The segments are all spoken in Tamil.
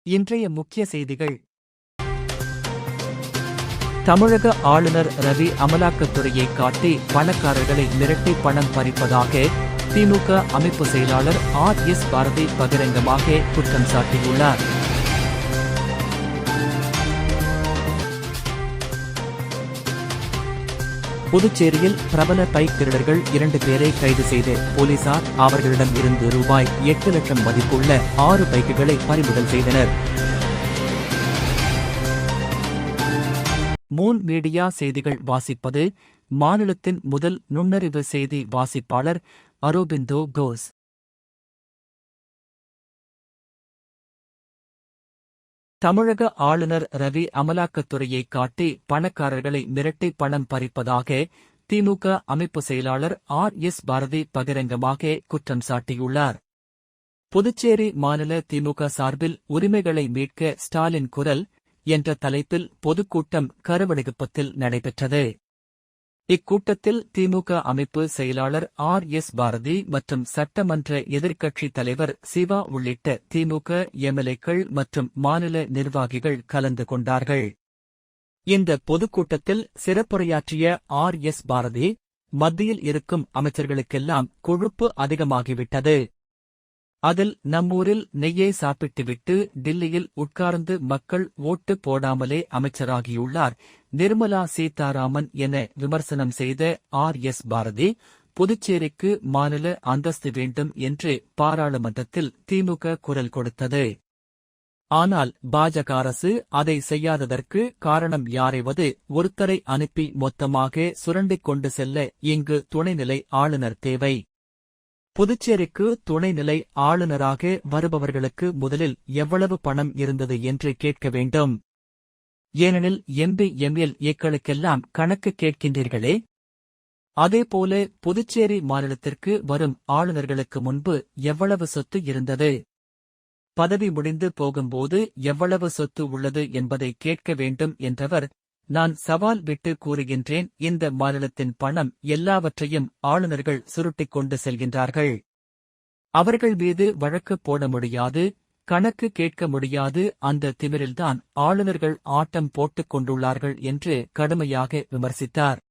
இன்றைய முக்கிய செய்திகள். தமிழக ஆளுநர் ரவி அமலாக்கத்துறையை காட்டி பணக்காரர்களை மிரட்டி பணம் பறிப்பதாக திமுக அமைப்பு செயலாளர் ஆர்.எஸ். பாரதி பகிரங்கமாக குற்றம் சாட்டியுள்ளார். புதுச்சேரியில் பிரபல பைக் திருடர்கள் 2 பேரை கைது செய்து போலீசார் அவர்களிடம் இருந்து ரூபாய் 8 லட்சம் மதிப்புள்ள 6 பைக்குகளை பறிமுதல் செய்தனர். மூன் மீடியா செய்திகள் வாசிப்பது மாநிலத்தின் முதல் நுண்ணறிவு செய்தி வாசிப்பாளர் அரோபிந்தோ கோஸ். தமிழக ஆளுநர் ரவி அமலாக்கத்துறையை காட்டி பணக்காரர்களை மிரட்டி பணம் பறிப்பதாக திமுக அமைப்பு செயலாளர் ஆர்.எஸ். பாரதி பகிரங்கமாக குற்றம் சாட்டியுள்ளார். புதுச்சேரி மாநில திமுக சார்பில் உரிமைகளை மீட்க ஸ்டாலின் குரல் என்ற தலைப்பில் பொதுக்கூட்டம் கருவடிகுப்பத்தில் நடைபெற்றது. இக்கூட்டத்தில் திமுக அமைப்பு செயலாளர் ஆர்.எஸ். பாரதி மற்றும் சட்டமன்ற எதிர்க்கட்சித் தலைவர் சிவா உள்ளிட்ட திமுக எம்எல்ஏக்கள் மற்றும் மாநில நிர்வாகிகள் கலந்து கொண்டார்கள். இந்த பொதுக்கூட்டத்தில் சிறப்புரையாற்றிய ஆர்.எஸ். பாரதி, மத்தியில் இருக்கும் அமைச்சர்களுக்கெல்லாம் கொழுப்பு அதிகமாகிவிட்டது. அதில் நம்மூரில் நெய்யை சாப்பிட்டுவிட்டு டில்லியில் உட்கார்ந்து மக்கள் ஓட்டு போடாமலே அமைச்சராகியுள்ளார் நிர்மலா சீதாராமன் என விமர்சனம் செய்த ஆர்.எஸ். பாரதி, புதுச்சேரிக்கு மாநில அந்தஸ்து வேண்டும் என்று பாராளுமன்றத்தில் திமுக குரல் கொடுத்தது. ஆனால் பாஜக அரசு அதை செய்யாததற்கு காரணம் யாரைவது ஒருத்தரை அனுப்பி மொத்தமாக சுரண்டிக் கொண்டு செல்ல இங்கு துணைநிலை ஆளுநர் தேவை. புதுச்சேரிக்கு துணைநிலை ஆளுநராக வருபவர்களுக்கு முதலில் எவ்வளவு பணம் இருந்தது என்று கேட்க வேண்டும். ஏனெனில் எம்பி எம்எல்ஏக்களுக்கெல்லாம் கணக்கு கேட்கின்றீர்களே. அதேபோல புதுச்சேரி மாநிலத்திற்கு வரும் ஆளுநர்களுக்கு முன்பு எவ்வளவு சொத்து இருந்தது, பதவி முடிந்து போகும்போது எவ்வளவு சொத்து உள்ளது என்பதை கேட்க வேண்டும் என்றவர், நான் சவால் விட்டு கூறுகின்றேன், இந்த மாநிலத்தின் பணம் எல்லாவற்றையும் ஆளுநர்கள் சுருட்டிக் கொண்டு செல்கின்றார்கள். அவர்கள் மீது வழக்கு போட முடியாது, கணக்கு கேட்க முடியாது. அந்த திமிரில்தான் ஆளுநர்கள் ஆட்டம் போட்டுக் கொண்டுள்ளார்கள் என்று கடுமையாக விமர்சித்தார்.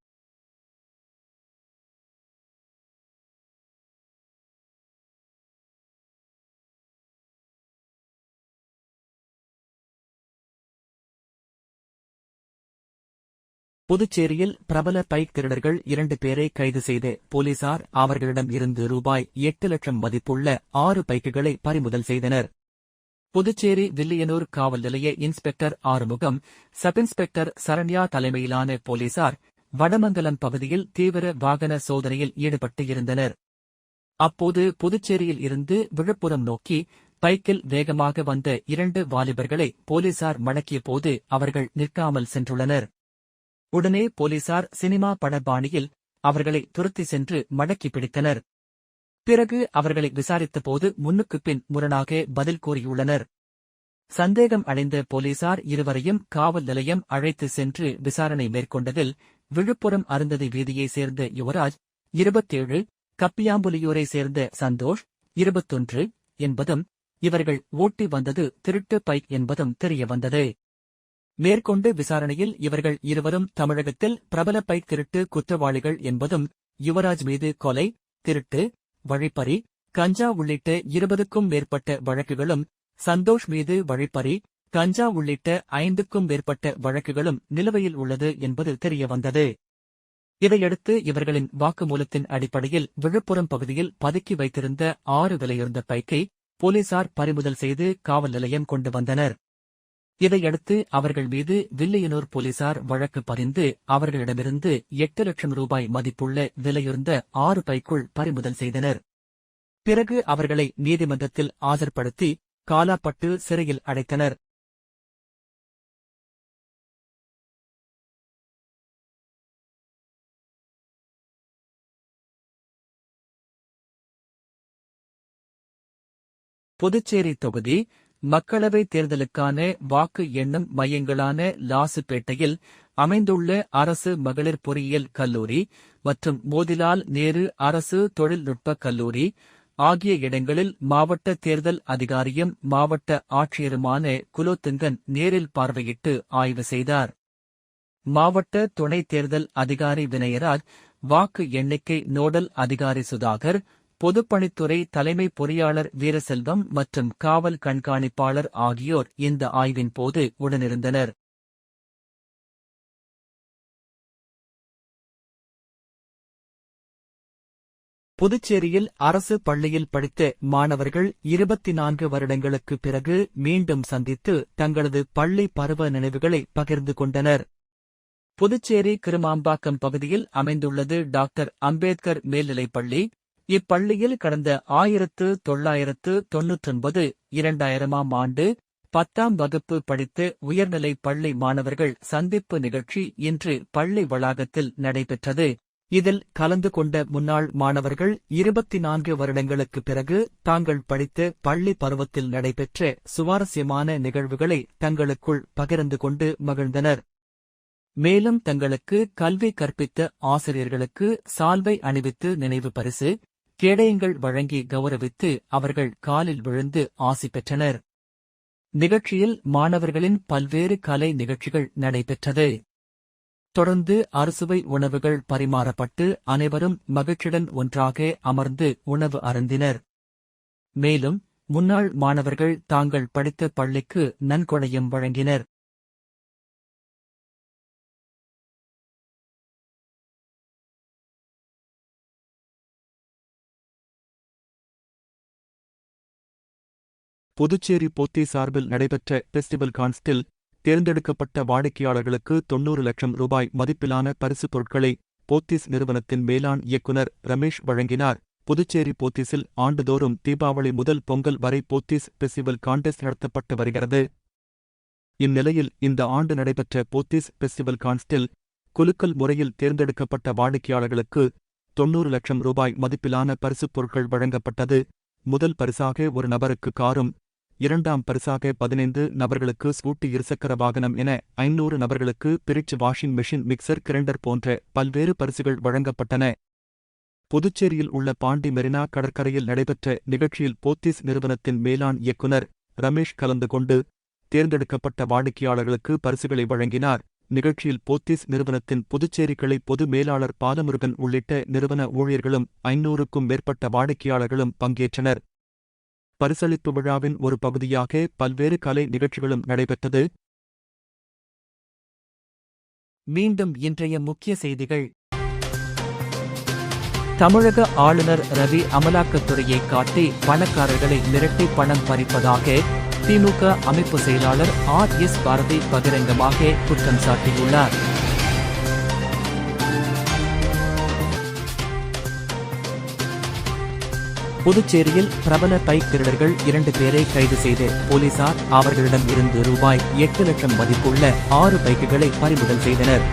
புதுச்சேரியில் பிரபல பைக் திருடர்கள் 2 பேரை கைது செய்து போலீசார் அவர்களிடம் இருந்து ரூபாய் 8 லட்சம் மதிப்புள்ள 6 பைக்குகளை பறிமுதல் செய்தனர். புதுச்சேரி வில்லியனூர் காவல் நிலைய inspector Arumugam, sub inspector Saranya தலைமையிலான போலீசார் வடமங்கலம் பகுதியில் தீவிர வாகன சோதனையில் ஈடுபட்டு இருந்தனர். அப்போது புதுச்சேரியில் இருந்து விழுப்புரம் நோக்கி பைக்கில் வேகமாக வந்த 2 வாலிபர்களை போலீசார் மடக்கிய போது அவர்கள் நிற்காமல் சென்றுள்ளனர். உடனே போலீசார் சினிமா பட பாணியில் அவர்களை துரத்தி சென்று மடக்கி பிடித்தனர். பிறகு அவர்களை விசாரித்தபோது முன்னுக்குப் பின் முரணாக பதில் கூறியுள்ளனர். சந்தேகம் அடைந்த போலீசார் இருவரையும் காவல் நிலையம் அழைத்து சென்று விசாரணை மேற்கொண்டதில் விழுப்புரம் அருந்ததி வீதியைச் சேர்ந்த யுவராஜ் 27, கப்பியாம்புலியூரை சேர்ந்த சந்தோஷ் 21 என்பதும், இவர்கள் ஓட்டி வந்தது திருட்டு பைக் என்பதும் தெரியவந்தது. மேற்கொண்டு விசாரணையில் இவர்கள் இருவரும் தமிழகத்தில் பிரபல பைக் திருட்டு குற்றவாளிகள் என்பதும், யுவராஜ் மீது கொலை, திருட்டு, வழிப்பறி, கஞ்சா உள்ளிட்ட 20க்கும் மேற்பட்ட வழக்குகளும், சந்தோஷ் மீது வழிப்பறி, கஞ்சா உள்ளிட்ட 5க்கும் மேற்பட்ட வழக்குகளும் நிலுவையில் உள்ளது என்பது தெரியவந்தது. இதையடுத்து இவர்களின் வாக்குமூலத்தின் அடிப்படையில் விழுப்புரம் பகுதியில் பதுக்கி வைத்திருந்த 6 விலையுயர்ந்த பைக்கை போலீசார் பறிமுதல் செய்து காவல் நிலையம் கொண்டு வந்தனர். இதையடுத்து அவர்கள் மீது வில்லியனூர் போலீசார் வழக்கு பதிந்து அவர்களிடமிருந்து 8 லட்சம் ரூபாய் மதிப்புள்ள விலையுயர்ந்த 6 பைக்குள் பறிமுதல் செய்தனர். பிறகு அவர்களை நீதிமன்றத்தில் ஆஜர்படுத்தி காலாப்பட்டு சிறையில் அடைத்தனர். புதுச்சேரி தொகுதி மக்களவைத் தேர்தலுக்கான வாக்கு எண்ணும் மையங்களான லாசுப்பேட்டையில் அமைந்துள்ள அரசு மகளிர் பொறியியல் கல்லூரி மற்றும் மோதிலால் நேரு அரசு தொழில்நுட்பக் கல்லூரி, ஆகிய இடங்களில் மாவட்ட தேர்தல் அதிகாரியும் மாவட்ட ஆட்சியருமான குலோத்துங்கன் நேரில் பார்வையிட்டு ஆய்வு செய்தார். மாவட்ட துணை தேர்தல் அதிகாரி வினயராஜ், வாக்கு எண்ணிக்கை நோடல் அதிகாரி சுதாகர், பொதுப்பணித்துறை தலைமை பொறியாளர் வீரசெல்வம் மற்றும் காவல் கண்காணிப்பாளர் ஆகியோர் இந்த ஆய்வின் போது உடனிருந்தனர். புதுச்சேரியில் அரசு பள்ளியில் படித்த மாணவர்கள் 24 வருடங்களுக்கு பிறகு மீண்டும் சந்தித்து தங்களது பள்ளி பருவ நினைவுகளை பகிர்ந்து கொண்டனர். புதுச்சேரி கிருமாம்பாக்கம் பகுதியில் அமைந்துள்ளது டாக்டர் அம்பேத்கர் மேல்நிலைப்பள்ளி. இப்பள்ளியில் கடந்த 1999 2000ஆம் ஆண்டு 10ஆம் வகுப்பு படித்த உயர்நிலைப் பள்ளி மாணவர்கள் சந்திப்பு நிகழ்ச்சி இன்று பள்ளி வளாகத்தில் நடைபெற்றது. இதில் கலந்து கொண்ட முன்னாள் மாணவர்கள் 24 வருடங்களுக்கு பிறகு தாங்கள் படித்த பள்ளி பருவத்தில் நடைபெற்ற சுவாரஸ்யமான நிகழ்வுகளை தங்களுக்குள் பகிர்ந்து கொண்டு மகிழ்ந்தனர். மேலும் தங்களுக்கு கல்வி கற்பித்த ஆசிரியர்களுக்கு சால்வை அணிவித்து நினைவு பரிசு, கேடயங்கள் வழங்கி கௌரவித்து அவர்கள் காலில் விழுந்து ஆசி பெற்றனர். நிகழ்ச்சியில் மாணவர்களின் பல்வேறு கலை நிகழ்ச்சிகள் நடைபெற்றது. தொடர்ந்து அறுசுவை உணவுகள் பரிமாறப்பட்டு அனைவரும் மகிழ்ச்சியுடன் ஒன்றாக அமர்ந்து உணவு அருந்தினர். மேலும் முன்னாள் மாணவர்கள் தாங்கள் படித்த பள்ளிக்கு நன்கொடையும் வழங்கினர். புதுச்சேரி போத்தி சார்பில் நடைபெற்ற ஃபெஸ்டிவல் கான்ஸ்டில் தேர்ந்தெடுக்கப்பட்ட வாடிக்கையாளர்களுக்கு 90 லட்சம் ரூபாய் மதிப்பிலான பரிசுப் பொருட்களை போத்தீஸ் நிறுவனத்தின் மேலாண் இயக்குநர் ரமேஷ் வழங்கினார். புதுச்சேரி போத்தீஸில் ஆண்டுதோறும் தீபாவளி முதல் பொங்கல் வரை போத்தீஸ் ஃபெஸ்டிவல் கான்டெஸ்ட் நடத்தப்பட்டு வருகிறது. இந்நிலையில் இந்த ஆண்டு நடைபெற்ற போத்தீஸ் ஃபெஸ்டிவல் கான்ஸ்டில் குலுக்கல் முறையில் தேர்ந்தெடுக்கப்பட்ட வாடிக்கையாளர்களுக்கு 90 லட்சம் ரூபாய் மதிப்பிலான பரிசுப் பொருட்கள் வழங்கப்பட்டது. முதல் பரிசாக ஒரு நபருக்கு காரும், இரண்டாம் பரிசாக 15 நபர்களுக்கு ஸ்கூட்டி இருசக்கர வாகனம் என 500 நபர்களுக்கு fridge washing machine, mixer grinder போன்ற பல்வேறு பரிசுகள் வழங்கப்பட்டன. புதுச்சேரியில் உள்ள பாண்டி மெரினா கடற்கரையில் நடைபெற்ற நிகழ்ச்சியில் போத்தீஸ் நிறுவனத்தின் மேலாண் இயக்குநர் ரமேஷ் கலந்து கொண்டு தேர்ந்தெடுக்கப்பட்ட வாடிக்கையாளர்களுக்கு பரிசுகளை வழங்கினார். நிகழ்ச்சியில் போத்தீஸ் நிறுவனத்தின் புதுச்சேரி கிளை பொது மேலாளர் பாலமுருகன் உள்ளிட்ட நிறுவன ஊழியர்களும் 500க்கும் மேற்பட்ட வாடிக்கையாளர்களும் பங்கேற்றனர். பரிசளிப்பு விழாவின் ஒரு பகுதியாக பல்வேறு கலை நிகழ்ச்சிகளும் நடைபெற்றது. மீண்டும் இன்றைய முக்கிய செய்திகள். தமிழக ஆளுநர் ரவி அமலாக்கத்துறையை காட்டி பணக்காரர்களை மிரட்டி பணம் பறிப்பதாக திமுக அமைப்பு செயலாளர் R.S. பாரதி பகிரங்கமாக குற்றம் சாட்டியுள்ளார். புதுச்சேரியில் பிரபல பைக் திருடர்கள் 2 பேரை கைது செய்து போலீசார் அவர்களிடம் இருந்து ரூபாய் 8 லட்சம் மதிப்புள்ள 6 பைக்குகளை பறிமுதல் செய்தனர்.